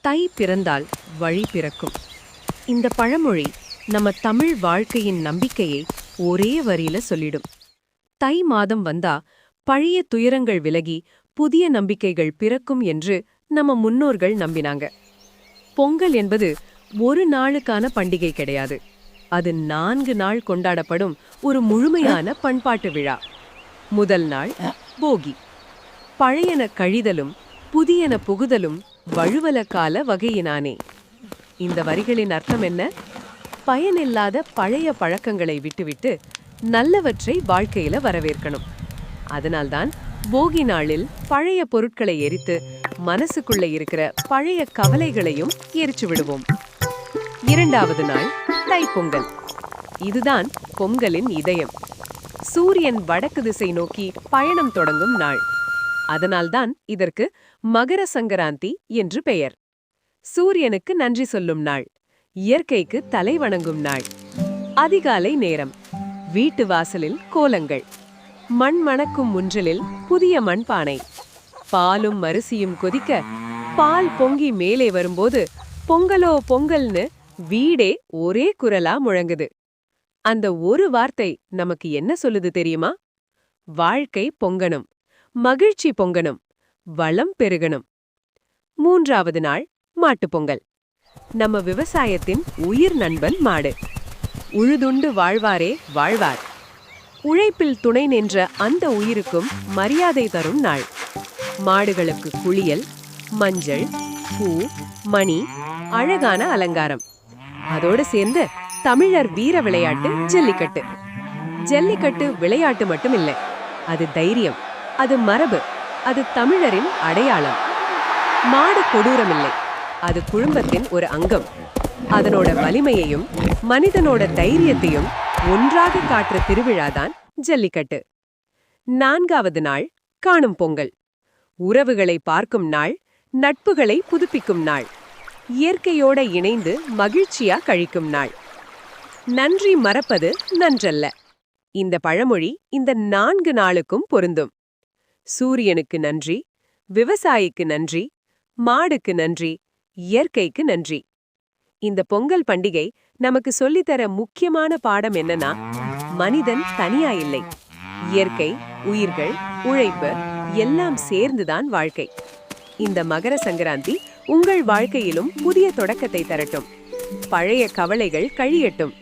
தை பிறந்தால் வழி பிறக்கும். இந்த பழமொழி நம்ம தமிழ் வாழ்க்கையின் நம்பிக்கையை ஒரே வரியில சொல்லிடும். தை மாதம் வந்தா பழைய துயரங்கள் விலகி புதிய நம்பிக்கைகள் பிறக்கும் என்று நம்ம முன்னோர்கள் நம்பினாங்க. பொங்கல் என்பது ஒரு நாளுக்கான பண்டிகை கிடையாது. அது 4 நாள் கொண்டாடப்படும் ஒரு முழுமையான பண்பாட்டு விழா. முதல் நாள் போகி. பழையன கழிதலும் புதியன புகுதலும் வழுவல கால வகையினானே. இந்த வரிகளின் அர்த்தம் என்ன? பயனில்லாத பழைய பழக்கங்களை விட்டுவிட்டு நல்லவற்றை வாழ்க்கையில வரவேற்கணும். அதனால்தான் போகி நாளில் பழைய பொருட்களை எரித்து மனசுக்குள்ள இருக்கிற பழைய கவலைகளையும் எரிச்சு விடுவோம். இரண்டாவது நாள் தைப்பொங்கல். இதுதான் பொங்கலின் இதயம். சூரியன் வடக்கு திசை நோக்கி பயணம் தொடங்கும் நாள். அதனால்தான் இதற்கு மகர சங்கராந்தி என்று பெயர். சூரியனுக்கு நன்றி சொல்லும் நாள், இயற்கைக்கு தலை வணங்கும் நாள். அதிகாலை நேரம். வீட்டு வாசலில் கோலங்கள், மண் மணக்கும் முன்றலில் புதிய மண்பானை, பாலும் அரிசியும் கொதிக்க பால் பொங்கி மேலே வரும்போது பொங்கலோ பொங்கல்னு வீடே ஒரே குரலா முழங்குது. அந்த ஒரு வார்த்தை நமக்கு என்ன சொல்லுது தெரியுமா? வாழ்க்கை பொங்கணும், மகிழ்ச்சி பொங்கணும், வளம் பெருகணும். மூன்றாவது நாள் மாட்டுப்பொங்கல். நம்ம விவசாயத்தின் உயிர் நண்பன் மாடு. உழுதுண்டு வாழ்வாரே வாழ்வார். உழைப்பில் துணை நின்ற அந்த உயிருக்கும் மரியாதை தரும் நாள். மாடுகளுக்கு குளியல், மஞ்சள், பூ, மணி, அழகான அலங்காரம். அதோடு சேர்ந்து தமிழர் வீர விளையாட்டு ஜல்லிக்கட்டு. ஜல்லிக்கட்டு விளையாட்டு மட்டும் இல்லை, அது தைரியம், அது மரபு, அது தமிழரின் அடையாளம். மாடு கொடூரமில்லை, அது குடும்பத்தின் ஒரு அங்கம். அதனோட வலிமையையும் மனிதனோட தைரியத்தையும் ஒன்றாக காட்டுற திருவிழாதான் ஜல்லிக்கட்டு. நான்காவது நாள் காணும் பொங்கல். உறவுகளை பார்க்கும் நாள், நட்புகளை புதுப்பிக்கும் நாள், இயற்கையோட இணைந்து மகிழ்ச்சியா கழிக்கும் நாள். நன்றி மறப்பது நன்றல்ல. இந்த பழமொழி இந்த 4 நாளுக்கும் பொருந்தும். சூரியனுக்கு நன்றி, விவசாயிக்கு நன்றி, மாடுக்கு நன்றி, இயற்கைக்கு நன்றி. இந்த பொங்கல் பண்டிகை நமக்கு சொல்லித்தர முக்கியமான பாடம் என்னன்னா, மனிதன் தனியா இல்லை. இயற்கை, உயிர்கள், உழைப்பு எல்லாம் சேர்ந்துதான் வாழ்க்கை. இந்த மகர சங்கராந்தி உங்கள் வாழ்க்கையிலும் புதிய தொடக்கத்தை தரட்டும். பழைய கவலைகள் கழியட்டும்.